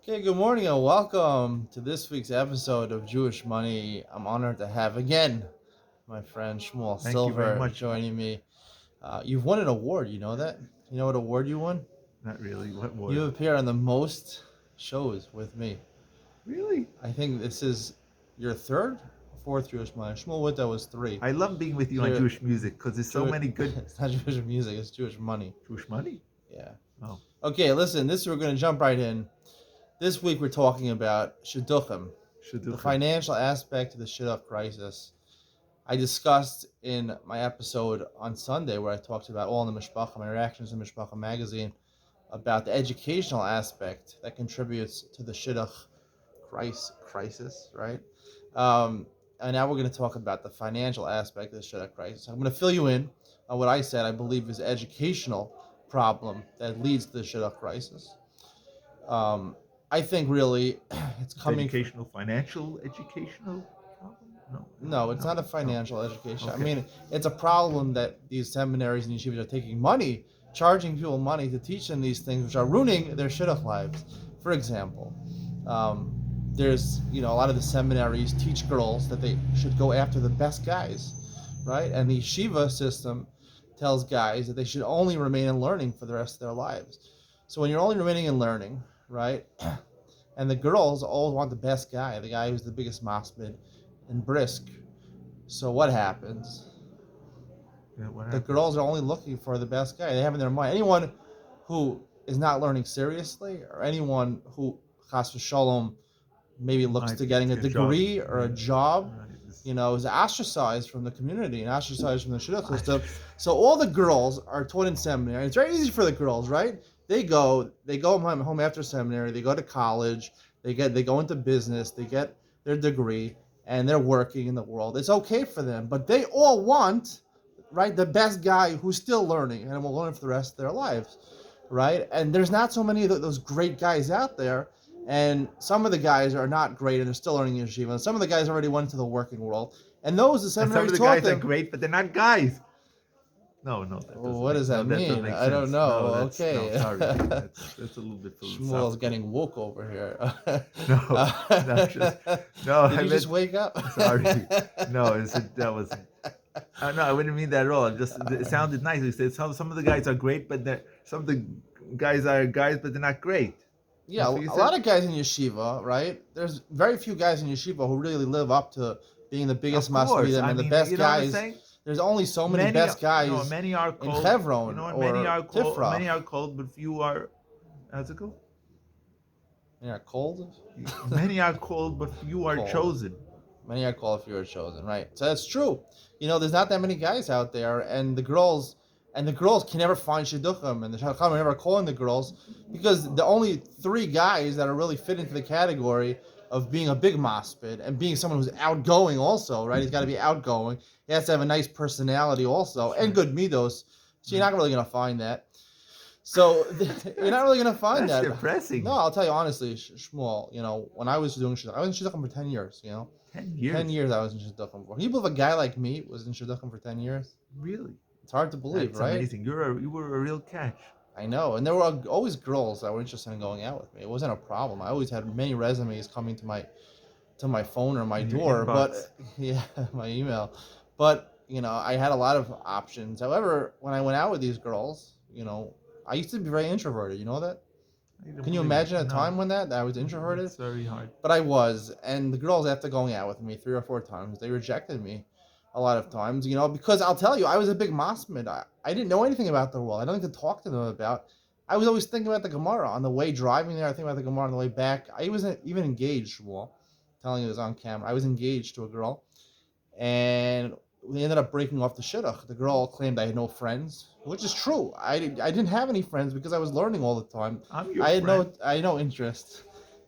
Okay, good morning and welcome to this week's episode of Jewish Money. I'm honored to have again my friend Shmuel Thank you very Silver much. joining me. You've won an award, you know that? You know what award you won? Not really. What You word? appear on the most shows with me. Really? I think this is your third, fourth Jewish Money. Shmuel Witta was three. I love being with you on Jew- Jewish music because there's so Jew- many good it's not Jewish music, it's Jewish money. Jewish money. Yeah. Oh, Okay, listen, we're going to jump right in. This week we're talking about Shidduchim, the Shidduchim. financial aspect of the Shidduch crisis. I discussed in my episode on Sunday where I talked about All in the Mishpacha, my reactions in Mishpacha magazine, about the educational aspect that contributes to the Shidduch crisis, right? And now we're going to talk about the financial aspect of the Shidduch crisis. I'm going to fill you in on what I said I believe is educational problem that leads to the Shidduch crisis. Um, I think really it's coming from, Educational, financial, educational problem? no, it's not a no. financial education. I Okay. mean, it's a problem that these seminaries and yeshivas are taking money, charging people money to teach them these things, which are ruining their shidduch lives. For example, um, there's a lot of the seminaries teach girls that they should go after the best guys, right? And the yeshiva system tells guys that they should only remain in learning for the rest of their lives. So when you're only remaining in learning, right? And the girls always want the best guy, the guy who's the biggest masmid and brisk. So what happens? Yeah, what The happened? girls are only looking for the best guy. They have in their mind anyone who is not learning seriously, or anyone who, chas v'shalom, maybe looks Might to getting a get a job. degree or a job, Right. is ostracized from the community and ostracized from the shidduch system. So all the girls are taught in seminary. It's very easy for the girls, right? They go home after seminary. They go to college. They go into business. They get their degree, and they're working in the world. It's okay for them, but they all want, right, the best guy who's still learning and will learn for the rest of their lives, right? And there's not so many of those great guys out there. And some of the guys are not great and they're still learning yeshiva. And some of the guys already went into the working world. And those the And some of seminaries the taught guys are them. great, but they're not guys. No, that doesn't. What does that mean? Make I don't sense. know. No, that's, Okay. No, sorry. That's a little bit philosophical. Shmuel's getting woke over here. No, Did you just wake up? Sorry. No, that was. No, I wouldn't mean that at all. It sounded nice. You said some of the guys are great, but some of the guys are guys, but they're not great. Yeah, a lot of guys in yeshiva, right? There's very few guys in yeshiva who really live up to being the biggest masmidim and the best guys. There's only so many best guys many are called, in Chevron many or are called, Tifrach. Many are called, but few are. How's it go? Many are cold. Many are called, but few are chosen. Many are called, few are chosen. Right. So that's true. There's not that many guys out there, and the girls can never find shidduchim, and the shadchan are never calling the girls because the only three guys that are really fit into the category of being a big maspid and being someone who's outgoing also, right? He's got to be outgoing. He has to have a nice personality also and good midos. So you're not really going to find that. So you're not really going to find That's that. depressing. No, I'll tell you honestly, Shmuel, when I was doing shidduchim, I was in shidduchim for 10 years, 10 years? 10 years I was in shidduchim before. Can you believe a guy like me was in shidduchim for 10 years? Really? It's hard to believe, That's right? amazing. You were a real catch. I know, and there were always girls that were interested in going out with me. It wasn't a problem. I always had many resumes coming to my phone or my door, but my email. But I had a lot of options. However, when I went out with these girls, I used to be very introverted. You know that? Can you imagine a time when that I was introverted? It's very hard. But I was, and the girls, after going out with me 3 or 4 times, they rejected me a lot of times, because I'll tell you, I was a big masmid. I didn't know anything about the world. I don't think to talk to them about. I was always thinking about the Gemara on the way driving there. I think about the Gemara on the way back. I wasn't even engaged. Well, telling you this on camera. I was engaged to a girl, and we ended up breaking off the shidduch. The girl claimed I had no friends, which is true. I didn't have any friends because I was learning all the time. I had no interest.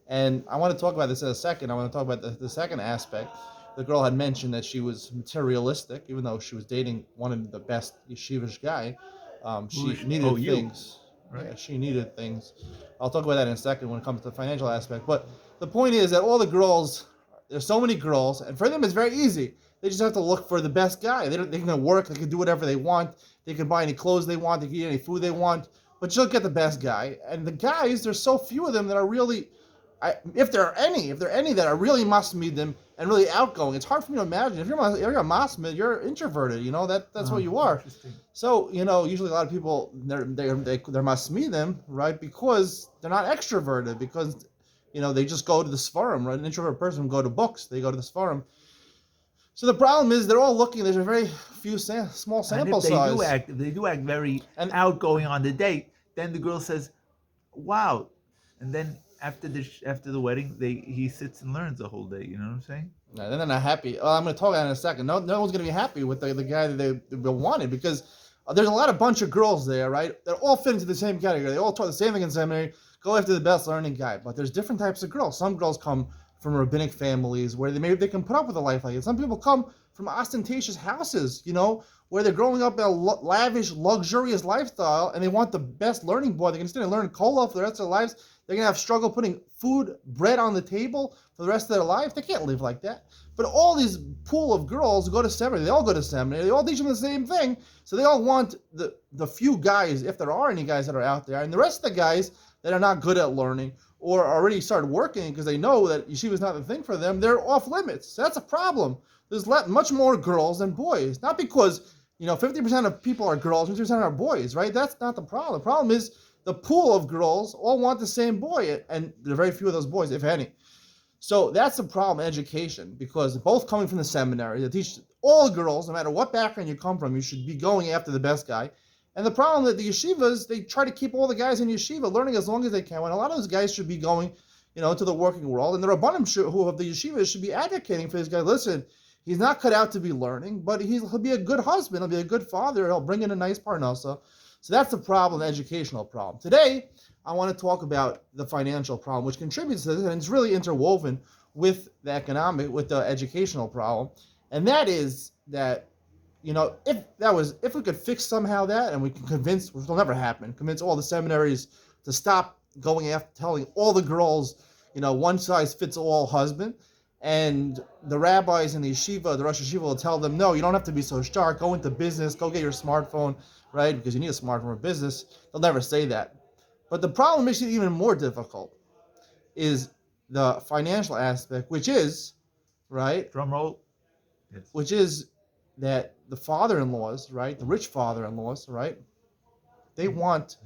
And I want to talk about this in a second. I want to talk about the second aspect. The girl had mentioned that she was materialistic, even though she was dating one of the best yeshivish guy. She needed things. Right. Yeah, she needed things. I'll talk about that in a second when it comes to the financial aspect. But the point is that all the girls, there's so many girls, and for them it's very easy. They just have to look for the best guy. They can work. They can do whatever they want. They can buy any clothes they want. They can eat any food they want. But you'll get the best guy. And the guys, there's so few of them that are really if there are any that are really masmidim and really outgoing, it's hard for me to imagine. If you're a masmid, you're introverted. That's what you are. Interesting. So usually a lot of people they're masmidim, right, because they're not extroverted, because they just go to the svarim, right? An introvert person would go to books, they go to the svarim. So the problem is they're all looking. There's a very few small sample size. If they do act very outgoing on the date, then the girl says, "Wow," and then after the wedding, he sits and learns the whole day. You know what I'm saying? And then they're not happy. Well, I'm going to talk about it in a second. No one's going to be happy with the guy that they wanted, because there's a lot of bunch of girls there, right? They all fit into the same category. They all taught the same thing in seminary. Go after the best learning guy. But there's different types of girls. Some girls come from rabbinic families where maybe they can put up with a life like it. Some people come from ostentatious houses, where they're growing up in a lavish, luxurious lifestyle, and they want the best learning boy. They're going to stay and learn kola for the rest of their lives. They're going to have struggle putting bread on the table for the rest of their life. They can't live like that. But all these pool of girls go to seminary. They all go to seminary. They all teach them the same thing. So they all want the few guys, if there are any guys that are out there, and the rest of the guys that are not good at learning or already started working because they know that yeshiva is not the thing for them, they're off limits. So that's a problem. There's much more girls than boys. Not because 50% of people are girls, 50% are boys, right? That's not the problem. The problem is the pool of girls all want the same boy, and there are very few of those boys, if any. So that's the problem in education, because both coming from the seminary, they teach all girls, no matter what background you come from, you should be going after the best guy. And the problem that the yeshivas, they try to keep all the guys in yeshiva learning as long as they can, when a lot of those guys should be going, to the working world. And the rabbanim who of the yeshivas should be advocating for this guy. Listen, he's not cut out to be learning, but he'll be a good husband, he'll be a good father, he'll bring in a nice parnasa. So that's the problem, the educational problem. Today, I want to talk about the financial problem, which contributes to this, and it's really interwoven with the educational problem. And that is that, if we could fix somehow that, and we can convince, which will never happen, convince all the seminaries to stop going after telling all the girls, one size fits all husband, and the rabbis in the yeshiva, the Rosh Yeshiva will tell them, no, you don't have to be so stark, go into business, go get your smartphone, right, because you need a smartphone for business. They'll never say that. But the problem makes it even more difficult is the financial aspect, which is, right? Drum roll. Yes. Which is that the father-in-laws, right, the rich father-in-laws, right, they want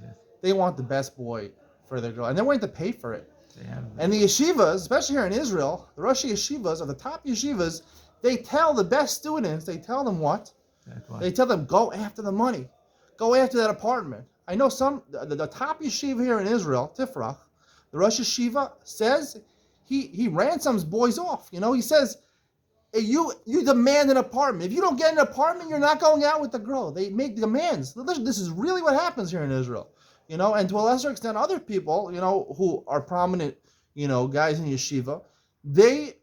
the best boy for their girl, and they're willing to pay for it. And the yeshivas, especially here in Israel, the Rosh Yeshivas, or the top yeshivas, they tell the best students, they tell them what? They tell them, go after the money. Go after that apartment. I know the top yeshiva here in Israel, Tifrach, the Rosh Yeshiva says he ransoms boys off. He says, you demand an apartment. If you don't get an apartment, you're not going out with the girl. They make demands. Listen, this is really what happens here in Israel. And to a lesser extent, other people, who are prominent, guys in yeshiva, they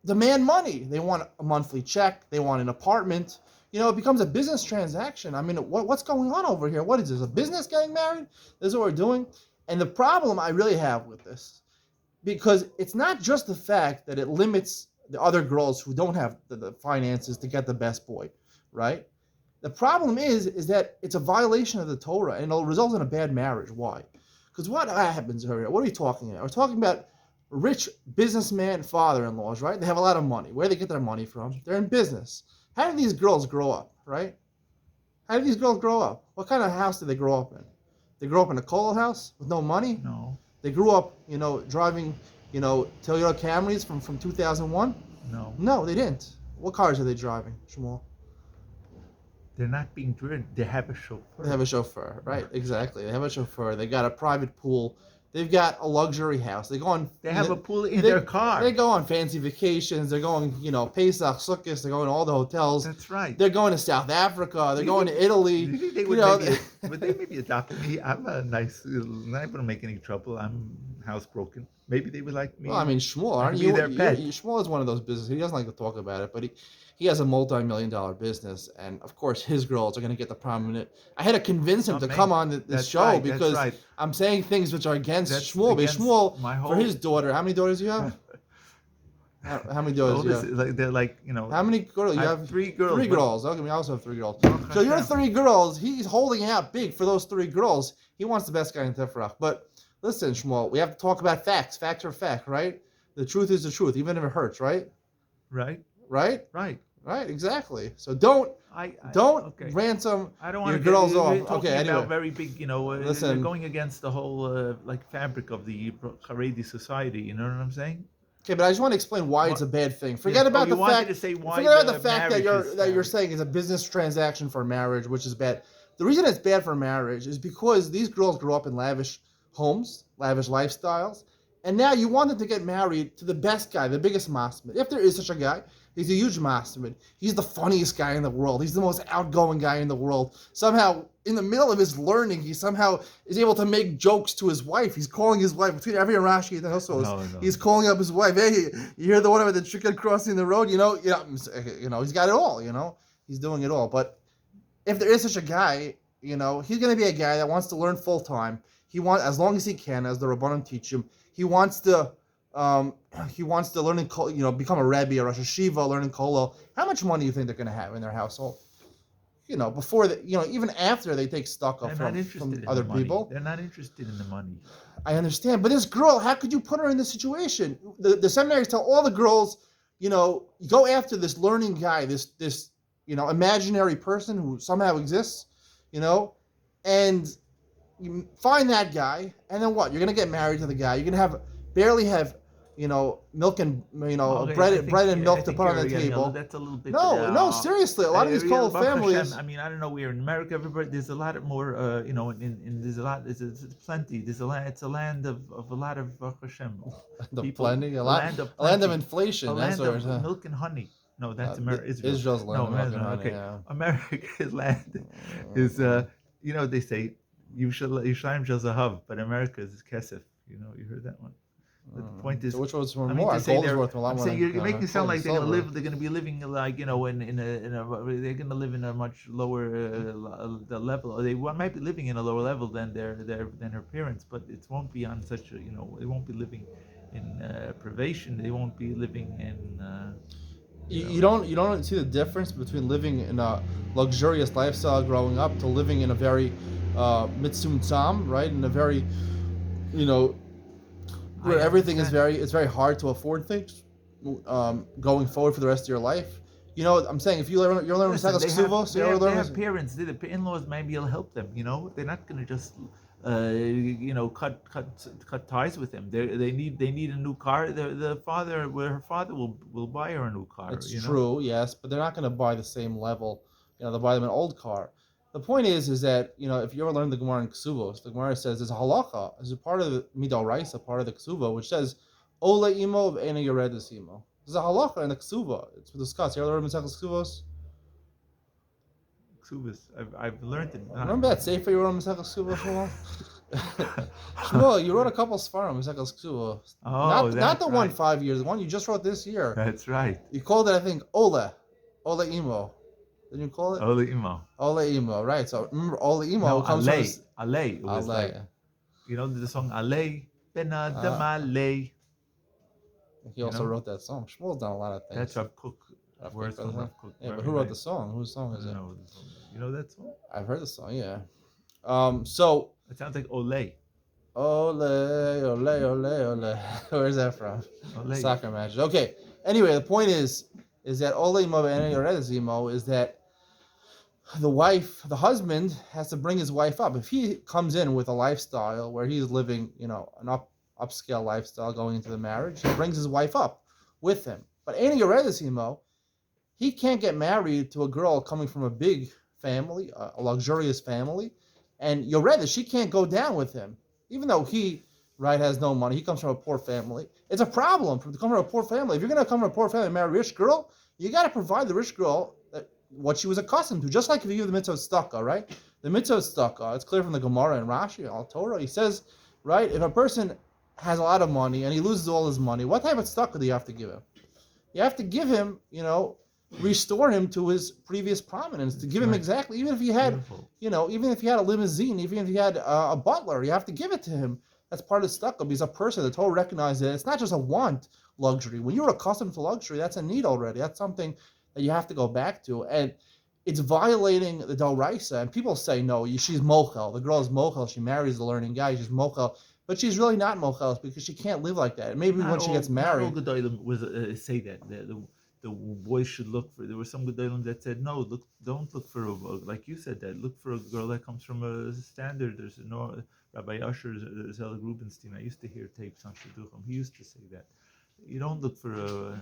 demand money. They want a monthly check. They want an apartment. It becomes a business transaction. I mean, what's going on over here? What is this, a business getting married? This is what we're doing. And the problem I really have with this, because it's not just the fact that it limits the other girls who don't have the finances to get the best boy, right? The problem is that it's a violation of the Torah, and it'll result in a bad marriage. Why? Because what happens here? What are we talking about? We're talking about rich businessman father-in-laws, right? They have a lot of money. Where do they get their money from? They're in business. How do these girls grow up, right? How do these girls grow up? What kind of house did they grow up in? They grew up in a kollel house with no money? No. They grew up, driving, Toyota Camrys from 2001? No. No, they didn't. What cars are they driving, Shmuel? They're not being driven. They have a chauffeur. They have a chauffeur, right? Exactly. They have a chauffeur. They got a private pool. They've got a luxury house. They have a pool in their car. They go on fancy vacations. They're going, Pesach, Sukkot. They're going to all the hotels. That's right. They're going to South Africa. They're going to Italy. You think they would maybe adopt me? I'm a nice. I'm not going to make any trouble. I'm housebroken. Maybe they would like me. Well, I mean, Shmuel, aren't you? Their pet. Shmuel is one of those businesses. He doesn't like to talk about it, but he has a multi-million-dollar business, and of course, his girls are going to get the prominent. I had to convince him to come on this show because I'm saying things which are against Shmuel. But Shmuel, for his daughter, how many daughters do you have? How many daughters do you have? They're like, How many girls? You have 3 girls. 3 girls. Okay, we also have 3 girls. So you're 3 girls. He's holding out big for those 3 girls. He wants the best guy in Tifrach. But Listen, Shmuel, we have to talk about facts. Facts are fact, right? The truth is the truth, even if it hurts, right? Right, Right? right. Right, exactly. So don't Okay. ransom I don't want your to get. girls off. We're Okay, talking anyway. about very big, they're Listen. going against the whole like fabric of the Haredi society. You know what I'm saying? Okay, but I just want to explain why it's What? a bad thing. Yes. Forget Oh, about you the wanted fact. to say why Forget about the the fact that marriage is you're fabric. saying it's a business transaction for marriage, which is bad. The reason it's bad for marriage is because these girls grew up in lavish homes, lavish lifestyles, and now you want them to get married to the best guy, the biggest masmid. If there is such a guy, he's a huge masmid. He's the funniest guy in the world. He's the most outgoing guy in the world. Somehow, in the middle of his learning, he somehow is able to make jokes to his wife. He's calling his wife between every Rashi and also No, no. he's calling up his wife. Hey, you hear the one with the chicken crossing the road? He's got it all. He's doing it all. But if there is such a guy, he's going to be a guy that wants to learn full time. He wants, as long as he can, as the Rabbanim teach him. He wants to, um, learn, become a Rebbe, a Rosh Hashiva, learning Kollel. How much money do you think they're going to have in their household? Before that, even after they take stock up They're not from interested in the other money. people. They're not interested in the money. I understand, but this girl, how could you put her in this situation? The seminaries tell all the girls, go after this learning guy, this imaginary person who somehow exists, and you find that guy, and then what? You're gonna get married to the guy. You're gonna barely have, milk and Okay, bread and milk I to think put on the you're getting table. that's a little bit. No, seriously, a lot of these cold Baruch families. Hashem, I mean, I don't know. We're in America. Everybody, there's a lot more. There's a lot. There's plenty. There's a land. It's a land of a lot of Baruch Hashem. People, plenty, a land of land of plenty, inflation. a That's land what of milk and honey. No, that's Israel. Israel's land No, of milk and honey. okay. Yeah. America's land is. They say Yerushalayim shel zahav, but America is kesef. You heard that one. But the point is, so which one's more? To say Gold is worth a lot I'm more. saying you're making it sound like they're silver. they're going to be living like they're going to live in a much lower the level. Or they might be living in a lower level than her parents, but it won't be on such a they won't be living in privation. They won't be living in. You don't see the difference between living in a luxurious lifestyle growing up to living in a very mitzumtzam, right? In a very, where everything is it's very hard to afford things going forward for the rest of your life. I'm saying if you're learning Masechtas Ksuvos, they have parents. The in-laws maybe will help them. They're not going to just cut ties with them. They need a new car. Her father will buy her a new car. It's true, yes, but they're not going to buy the same level. They'll buy them an old car. The point is that if you ever learn the Gemara in Ksuvos, the Gemara says there's a halacha, as a part of the Midal Raisa, part of the Ksuva, which says Ole imo v'ena yoredes imo. There's a halacha in the Ksuva. It's discussed. You ever learned Masechtas Ksuvos? Ksuvos. I've learned it. Remember that sefer you wrote on Masechtas Ksuvos? Shmuel, you wrote a couple Sfarim Masechtas Ksuvos. Oh, not the one 5 years, the one you just wrote this year. That's right. You called it, I think, Ole imo. Didn't you call it? Ole imo. Ole imo, right. So remember, Ole imo comes Ale. from... Ale. It was like, the song Ale, Ben Adam Ale. He also wrote that song. Shmuel's done a lot of things. That's Rav Kook. Words from Rav Kook. Yeah, but who wrote the song? Whose song is it? You know that song? I've heard the song, yeah. So... It sounds like Ole. Ole, ole, ole, ole. Where's that from? Ole. Soccer matches. Okay. Anyway, the point is that Ole imo v'ena yoredes imo is that the husband has to bring his wife up. If he comes in with a lifestyle where he's living, an upscale lifestyle going into the marriage, he brings his wife up with him. But Ena Yoredes imo, he can't get married to a girl coming from a big family, a luxurious family, and Yoredes, she can't go down with him, even though he has no money. He comes from a poor family. It's a problem to come from a poor family. If you're going to come from a poor family and marry a rich girl, you got to provide the rich girl what she was accustomed to, just like if you give the mitzvah tzedakah, right? The mitzvah tzedakah, it's clear from the Gemara and Rashi and Al Torah. He says, right, if a person has a lot of money and he loses all his money, what type of tzedakah do you have to give him? You have to give him, restore him to his previous prominence, to give him exactly, even if he had, even if he had a limousine, even if he had a butler, you have to give it to him. That's part of tzedakah, because a person, the Torah recognizes that it's not just a want luxury. When you're accustomed to luxury, that's a need already. That's something that you have to go back to, and it's violating the Doraisa. And people say, no, she's mochel. The girl is mochel. She marries the learning guy. She's mochel. but she's really not mocheles because she can't live like that. Maybe when she gets Not all married. gedolim was say that the boys should look for. There were some gedolim that said no, look, don't look for like you said that look for a girl that comes from a standard. There's no Rabbi Usher Zelig Rubenstein. I used to hear tapes on Shidduchim. He used to say that you don't look for a.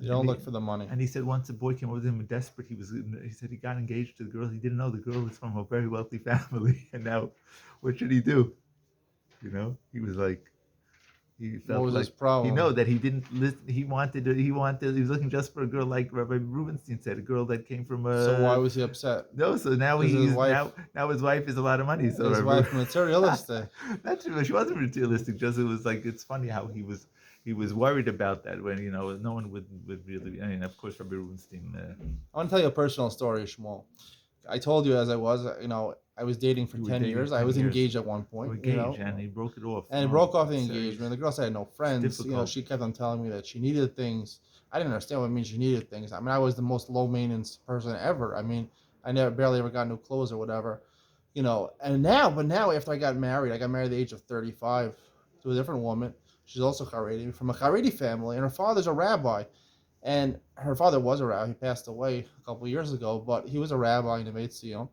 You don't look for the money. And he said once a boy came over to him desperate. He said he got engaged to the girl. He didn't know the girl was from a very wealthy family, and now what should he do? He was like, he What felt was his like he problem? know that he didn't listen. He was looking just for a girl like Rabbi Rubenstein said, a girl that came from So why a was he upset? no. So now Because his he's wife, now his wife is a lot of money. So his wife materialistic. that's true. She wasn't materialistic. Just it was like it's funny how he was worried about that when no one would really. I mean, of course, Rabbi Rubenstein. I want to tell you a personal story, Shmuel. I told you as I was, I was dating for You were 10 dating years. I 10 was years. engaged at one You point, were engaged, and he broke it off. and it Oh, broke off the serious. engagement. The girl said I had no friends. difficult. She kept on telling me that she needed things. I didn't understand what it means she needed things. I mean, I was the most low maintenance person ever. I mean, I never barely ever got new clothes or whatever, but now after I got married at the age of 35 to a different woman. She's also Haredi, from a Haredi family, and her father's a rabbi. And her father was a rabbi. He passed away a couple of years ago, but he was a rabbi in the Beit Zion.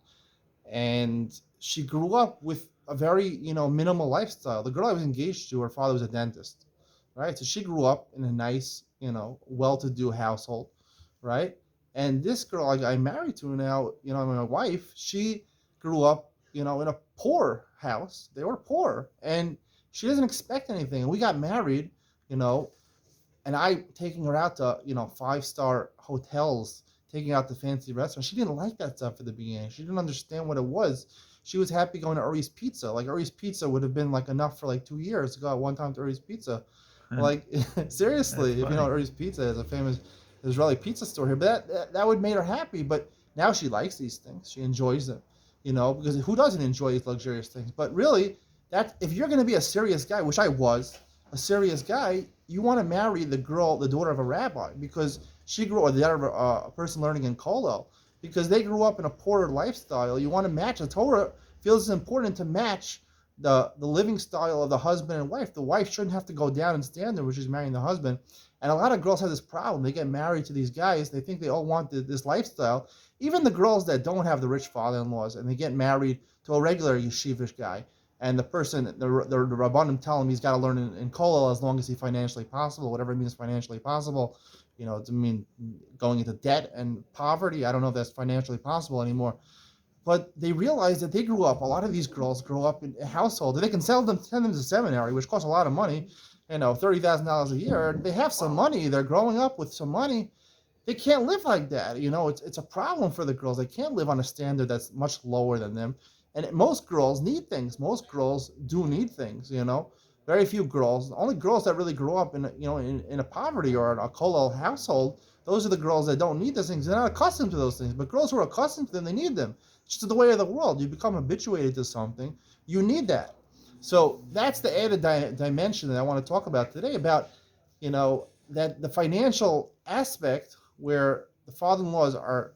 And she grew up with a very, minimal lifestyle. The girl I was engaged to, her father was a dentist, right? So she grew up in a nice, well-to-do household, right? And this girl I married to now, my wife, she grew up, in a poor house. They were poor, and she doesn't expect anything. We got married, you know, and I taking her out to 5-star hotels, taking her out to fancy restaurants. She didn't like that stuff at the beginning. She didn't understand what it was. She was happy going to Uri's Pizza. Like Uri's Pizza would have been like enough for like 2 years to go out one time to Uri's Pizza. Like seriously, That's if you know funny. Uri's Pizza is a famous Israeli pizza store here, but that would make her happy. But now she likes these things. She enjoys them, because who doesn't enjoy these luxurious things? But really, that if you're going to be a serious guy, which I was, a serious guy, you want to marry the girl, the daughter of a rabbi, because she grew, or the daughter of a person learning in Kollel, because they grew up in a poorer lifestyle. You want to match. The Torah feels it's important to match the living style of the husband and wife. The wife shouldn't have to go down in standard when she's marrying the husband. And a lot of girls have this problem. They get married to these guys. They think they all want this lifestyle. Even the girls that don't have the rich father-in-laws, and they get married to a regular yeshivish guy, and the person, the rabbanim tell him he's got to learn in kollel as long as he's financially possible, whatever it means financially possible. It mean going into debt and poverty. I don't know if that's financially possible anymore. But they realize that they grew up. A lot of these girls grow up in a household. They can send them to seminary, which costs a lot of money. $30,000 a year. They have some money. They're growing up with some money. They can't live like that. It's a problem for the girls. They can't live on a standard that's much lower than them. And most girls need things. Most girls do need things. Very few girls. The only girls that really grow up in a poverty or a kollel household, those are the girls that don't need those things. They're not accustomed to those things. But girls who are accustomed to them, they need them. It's just the way of the world. You become habituated to something, you need that. So that's the added dimension that I want to talk about today, about that the financial aspect where the father-in-laws are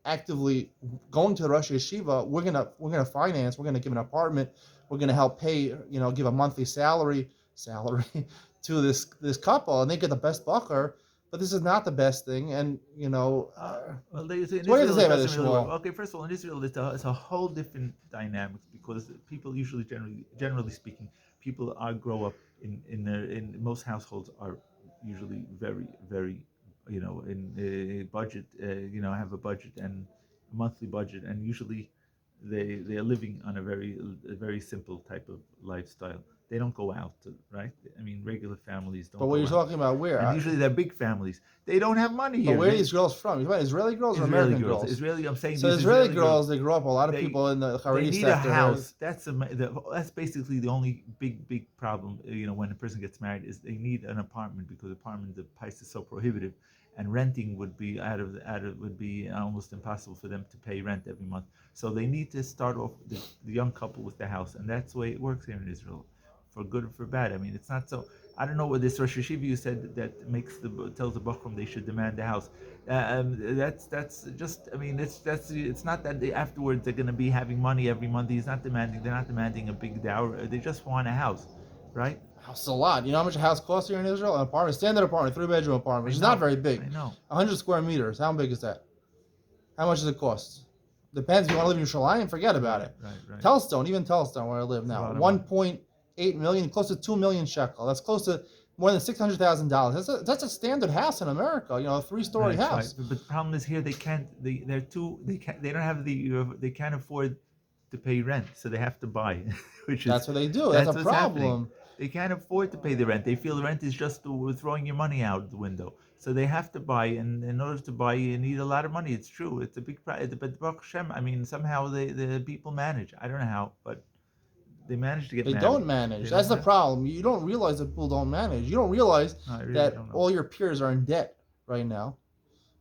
actively going to the Rosh Yeshiva. We're gonna finance. We're gonna give an apartment. We're gonna help pay. Give a monthly salary to this couple, and they get the best bucker. But this is not the best thing, and Well, they say in so what do you have to Israel say it about doesn't this, really work. Shmuel? Okay, first of all, in Israel it's a whole different dynamics because people usually, generally speaking, people are grow up in most households are usually very very in a budget have a budget and a monthly budget, and usually they are living on a very simple type of lifestyle. They don't go out, right? I mean, regular families But don't what go you're out, talking about, where? and usually they're big families. They don't have money But here. where are these girls from? You talking about Israeli girls or Israeli American girls. girls? Israeli. I'm saying So these Israeli Israeli girls, girls. they grew up. A lot of They people in the they Haredi need a sector. house. That's basically the only big problem. When a person gets married, is they need an apartment because the price is so prohibitive, and renting would be would be almost impossible for them to pay rent every month. So they need to start off the young couple with the house, and that's the way it works here in Israel, for good or for bad. I mean, it's not so. I don't know what this Rosh Hashiva you said that tells the Bachram they should demand the house. That's just. I mean, it's not that afterwards they're going to be having money every month. They're not demanding a big dower. They just want a house. right? It's a lot. You know how much a house costs here in Israel? An apartment, standard apartment, 3 bedroom apartment, I which is not know, very big. I know. 100 square meters. How big is that? How much does it cost? Depends. If you want to live in Shalim, forget about Right, it. right, right. Telstone, even Telstone, where I live It's a now, lot of money. 1.8 million, close to 2 million shekel. That's close to more than $600,000. That's a standard house in America. You know, a three-story That's right. house. But the problem is here they can't. They're too. They can't. They don't have the. They can't afford to pay rent, so they have to buy, which is That's what they do. That's a that's what's happening. problem. They can't afford to pay the rent. They feel the rent is just throwing your money out the window. So they have to buy, and in order to buy, you need a lot of money. It's true. It's a big price. But Baruch Hashem, I mean, somehow the people manage. I don't know how, but they manage to get They married. don't manage. They That's don't the manage. problem. You don't realize that people don't manage. You don't realize No, I really that don't know. all your peers are in debt right now,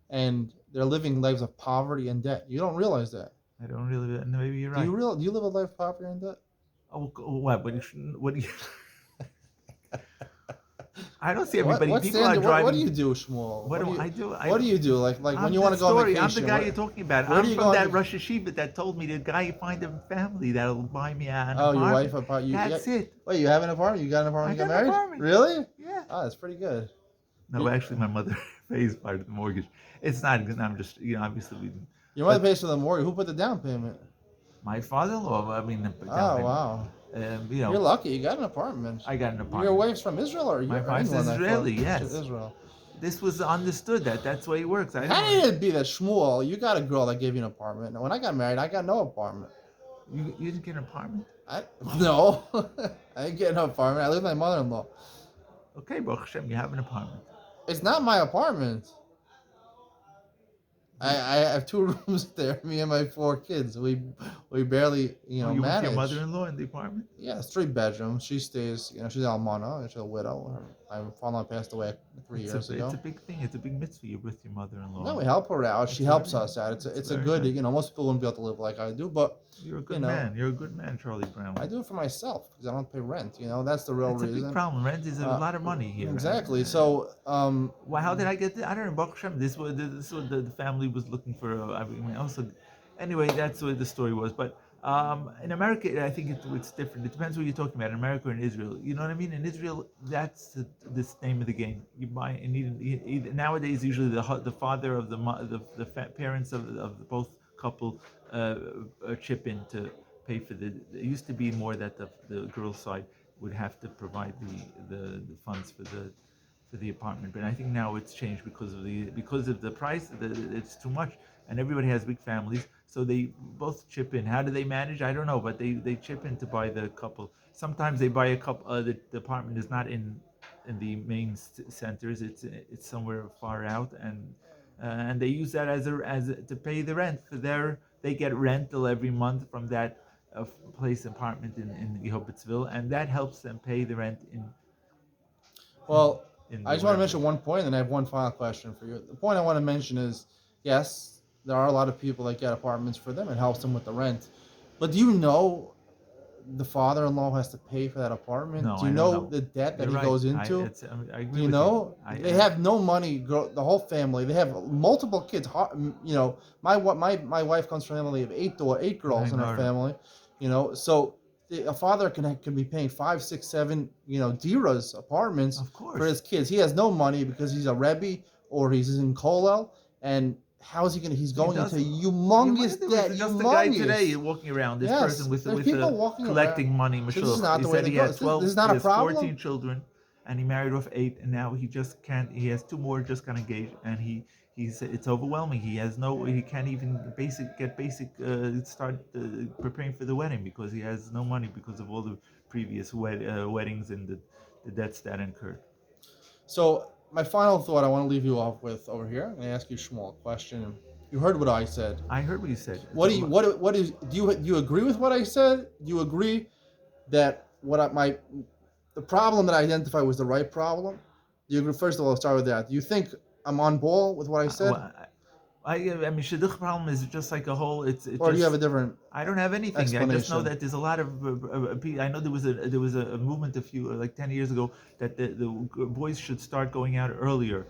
and they're living lives of poverty and debt. You don't realize that. I don't really. No, maybe you're Do you right. real? Do you live a life of poverty and debt? What? What? What do you? I don't see What everybody. what People are standard? What do driving. you do, Shmuel? What do I do? What do you do? Like when I'm you the want to go on story. vacation? I'm the guy you're talking about. Where do I'm you go from on that vac- Rosh Hashiva that told me the guy you find a family that'll buy me an Oh, your wife apartment. apart. That's it. Wait, you have an apartment? You got an apartment? I You got got an married? apartment. Really? Yeah. Oh, that's pretty good. No, Your, actually, my mother pays part of the mortgage. It's not. I'm just, obviously, your mother but pays for the mortgage. Who put the down payment? my father-in-law. I mean, the down Oh, payment. wow. Um, you You're know, lucky. You got an apartment. I got an Your apartment. wife's from Israel, or My you're wife's anyone? I thought Israeli. she's Yes. Israel. This was understood that's the way it works. I How don't. did it be that Shmuel, you got a girl that gave you an apartment? And when I got married, I got no apartment. You didn't get an apartment. I no, I didn't get no apartment. I live with my mother-in-law. Okay, Baruch Hashem, you have an apartment. It's not my apartment. I, You, I have two rooms there. Me and my 4 kids. We barely you with your manage. mother-in-law in the apartment? Yeah, it's 3 bedrooms. She stays. She's almana. She's a widow. My father passed away 3 years It's ago. a big thing. It's a big mitzvah. You're with your mother-in-law. No, we help her out. It's She helps very, us out. It's a very good. good. Most people wouldn't be able to live like I do, but You're a you good know, man. You're a good man, Charlie Brown. I do it for myself because I don't pay rent. That's the real That's a reason. big problem. Rent is a lot of money here. Exactly. So, Well, how did I get this? I don't know. Baruch Hashem. This was the family was looking for. I mean, also, anyway, that's what the story was. But in America, I think it's different. It depends what you're talking about. In America or in Israel, you know what I mean. In Israel, that's this name of the game. You buy and nowadays usually the father of the parents of the both couple chip in to pay for the. It used to be more that the girl's side would have to provide the funds for the apartment. But I think now it's changed because of the price. It's too much, and everybody has big families, so they both chip in. How do they manage? I don't know, but they chip in to buy the couple. Sometimes they buy a couple. The apartment is not in the main centers. It's somewhere far out, and they use that as to pay the rent for their. They get rental every month from that place apartment in Rehobothville, and that helps them pay the rent in well, in I the just want to whatever. mention one point, and I have one final question for you. The point I want to mention is, yes, there are a lot of people that get apartments for them. It helps them with the rent. But do you know the father-in-law has to pay for that apartment? No, Do you I don't know know. the debt that You're he right. goes into? I Do agree you with you. know they have no money? The whole family. They have multiple kids. My wife comes from a family of eight girls in her know. family. So a father can be paying 5, 6, 7 diras apartments Of for his course. kids. He has no money because he's a rebbe or he's in Kollel, and how is he gonna? He's He going into doesn't. humongous There was debt. just a guy today Humongous. walking around. This Yes, person with there's people walking around. collecting money. So this is Mashuch. not He the way said to he go. had This is 12. not He a has problem. 14 children, and he married off 8, and now he just can't. He has 2 more just got engaged, and he's it's overwhelming. He has no. He can't even basic start preparing for the wedding because he has no money because of all the previous weddings and the debts that incurred. So my final thought I want to leave you off with over here. I'm going to ask you Shmuel a question. You heard what I said. I heard what you said. It's What a do you lot. what is do you agree with what I said? Do you agree that the problem that I identified was the right problem? Do you agree? First of all, I'll start with that. Do you think I'm on ball with what I said, Well, I mean, Shidduch problem is just like a whole. It or do you have just. a different I don't have anything. I just know explanation? that there's a lot of. I know there was a movement a few like 10 years ago that the boys should start going out earlier,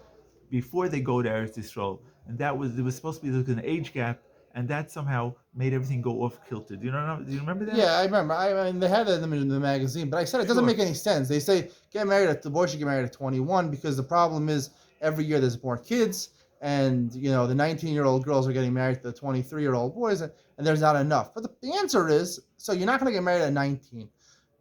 before they go to Eretz Yisrael, and that was there was supposed to be like an age gap, and that somehow made everything go off kilter. Do you remember that? Yeah, I remember. I mean, they had that in the magazine, but I said it doesn't Sure. make any sense. They say the boy should get married at 21 because the problem is every year there's more kids, and the 19-year-old girls are getting married to the 23-year-old boys, and there's not enough. But the answer is, so you're not going to get married at 19,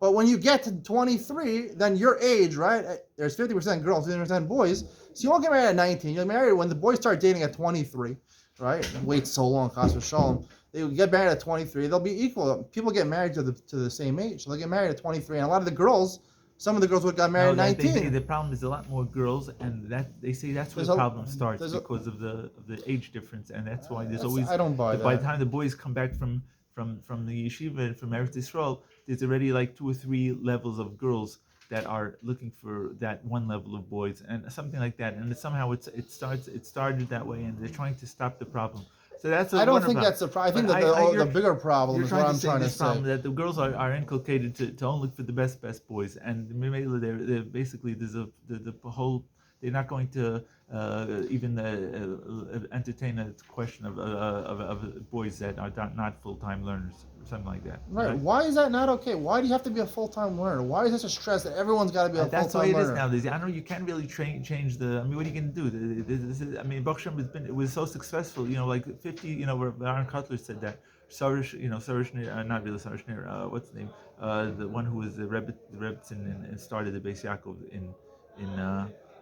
but when you get to 23, then your age, right? There's 50% girls, 50% boys, so you won't get married at 19. You'll get married when the boys start dating at 23, right? And wait so long, Chas v'shalom. They get married at 23. They'll be equal. People get married to the same age. So they'll get married at 23. And a lot of the girls, some of the girls would got married No, at that they say 19. the problem is a lot more girls, and that they say that's where There's the a problem starts there's a because of the age difference, and that's why there's always I don't buy by the that. time the boys come back from the yeshiva and from Eretz Yisrael, there's already like 2 or 3 levels of girls that are looking for that one level of boys and something like that, and somehow it started that way, and they're trying to stop the problem. So that's I don't one think problem. that's the problem. I think But that the you're bigger problem you're is what trying to I'm say trying to this say. problem that the girls are inculcated to only look for the best boys, and maybe they're basically there's the whole they're not going to even entertain a question of boys that are not full time learners or something like that. Right. Right? Why is that not okay? Why do you have to be a full-time learner? Why is this a stress that everyone's got to be a That's the way full-time it is learner? nowadays. I know you can't really change the. I mean, what are you going to do? I mean, Baruch Hashem it was so successful. Like 50. Where Aaron Cutler said that. Sarish, Sarish, not really Sarish, what's the name? The one who was the Rebbitzin and started the Beis Yaakov in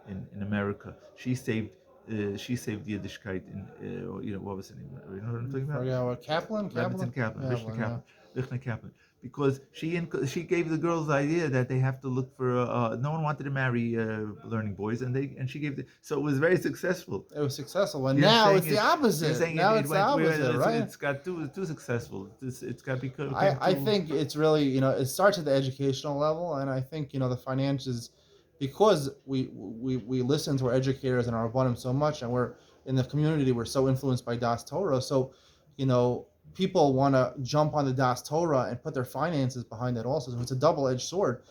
in America. She saved Yiddishkeit in what was the name? You know what I'm talking about? Yeah, what, Kaplan? Rebbitzin Kaplan, Rishna Kaplan, yeah. Kaplan, Lichna Kaplan, because she gave the girls the idea that they have to look for. No one wanted to marry learning boys, and she gave so it was very successful. It was successful, and You're now saying it's the You're opposite. saying Now it it's the went where opposite, right? it's got too successful. It's got become I too. think it's really, it starts at the educational level, and I think, the finances, because we listen to our educators and our rabbanim so much, and we're in the community, we're so influenced by Das Torah, so, people want to jump on the Das Torah and put their finances behind that also. So it's a double-edged sword,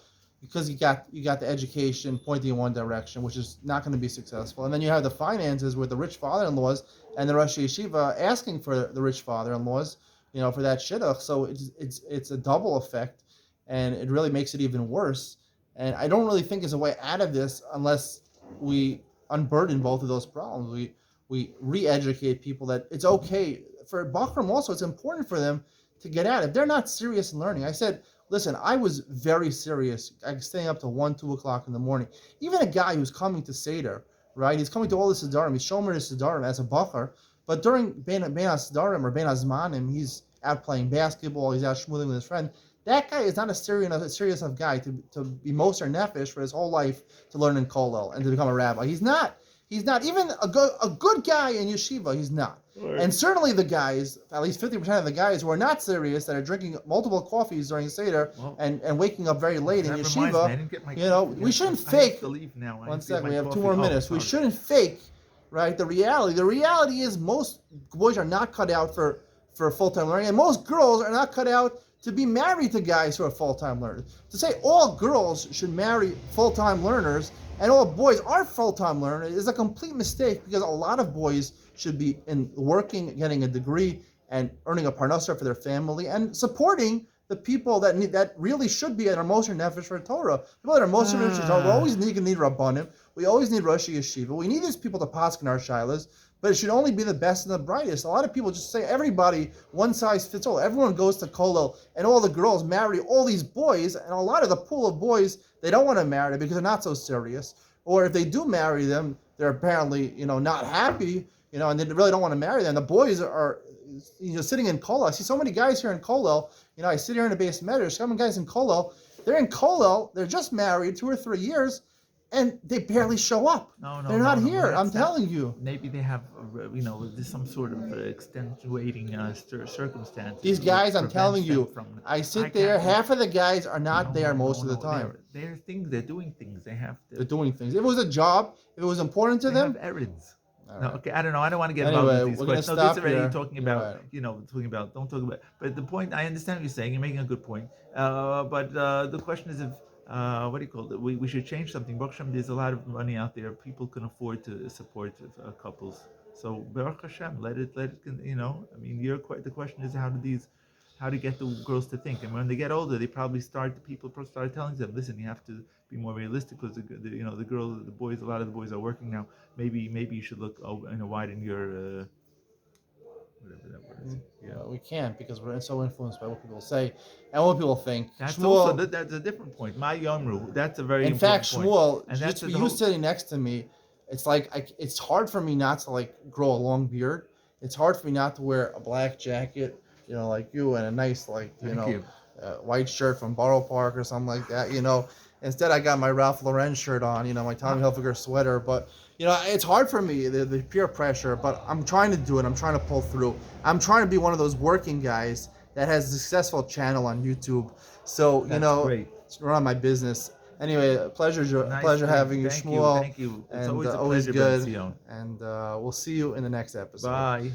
because you got the education pointing in one direction, which is not going to be successful, and then you have the finances with the rich father-in-laws and the Rosh Yeshiva asking for the rich father-in-laws, for that shidduch. So it's a double effect, and it really makes it even worse. And I don't really think there's a way out of this unless we unburden both of those problems. We re-educate people that it's okay for Bachram also. It's important for them to get out if they're not serious in learning. I said, listen, I was very serious. I was staying up till 1, 2 o'clock in the morning. Even a guy who's coming to Seder, right? He's coming to all the Siddharim. He's shomer to Siddharim as a Bachar. But during Ben Siddharim or Ben Azmanim, he's out playing basketball. He's out schmoozing with his friend. That guy is not a serious enough guy to be Moser Nefesh for his whole life to learn in Kollel and to become a rabbi. He's not. He's not even a good guy in yeshiva. He's not. Right. And certainly the guys, at least 50% of the guys who are not serious, that are drinking multiple coffees during Seder and waking up very late in yeshiva, we shouldn't fake. I have to leave now. One second, we have 2 more minutes. We shouldn't fake, right? The reality is most boys are not cut out for full-time learning, and most girls are not cut out to be married to guys who are full-time learners. To say all girls should marry full-time learners and all boys are full-time learners is a complete mistake, because a lot of boys should be working, getting a degree, and earning a parnasa for their family, and supporting the people that really should be at our Moshe Nefesh for Torah. People that are Moshe Nefesh for Torah, we always need Rabbanim, we always need Rosh Yeshiva, we need these people to paskin our shilas, but it should only be the best and the brightest. A lot of people just say everybody, one size fits all. Everyone goes to Kollel, and all the girls marry all these boys, and a lot of the pool of boys, they don't want to marry them because they're not so serious. Or if they do marry them, they're apparently, not happy, and they really don't want to marry them. The boys are, sitting in Kollel. I see so many guys here in Kollel. I sit here in the base measure. So many guys in Kollel. They're in Kollel. They're just married 2 or 3 years, and they barely show up. They're not here. I'm telling you. Maybe they have, there's some sort of extenuating circumstances. These guys, I'm telling you, I sit there. Half of the guys are not there most of the time. They're doing things. They're doing things. If it was a job, if it was important to them, have errands. Right. No, okay, I don't know. I don't want to get anyway, involved in these questions. No, this already here. Talking about, don't talk about. But the point, I understand what you're saying. You're making a good point. But the question is if, what do you call it? We should change something. Baruch Hashem, there's a lot of money out there. People can afford to support couples. So Baruch Hashem, you know. I mean, you're quite. The question is how to get the girls to think, and when they get older, they probably people start telling them, listen, you have to be more realistic because you know the girls, the boys, a lot of the boys are working now. Maybe you should look, widen your whatever that word is. Yeah. We can't because we're so influenced by what people say and what people think. That's also Shmuel, that's a different point. My Yomru, that's a very in fact, important point, Shmuel, and just that's for the you whole. sitting next to me, it's like it's hard for me not to like grow a long beard. It's hard for me not to wear a black jacket, like you, and a nice Thank you. white shirt from Borough Park or something like that. Instead, I got my Ralph Lauren shirt on, my Tommy Hilfiger sweater. But it's hard for me, the peer pressure. But I'm trying to do it. I'm trying to pull through. I'm trying to be one of those working guys that has a successful channel on YouTube. So That's great. run my business. Anyway, Nice pleasure thing. having you, Thank you. Shmuel, Thank you. It's and always a always pleasure, Ben good. Sion. And we'll see you in the next episode. Bye.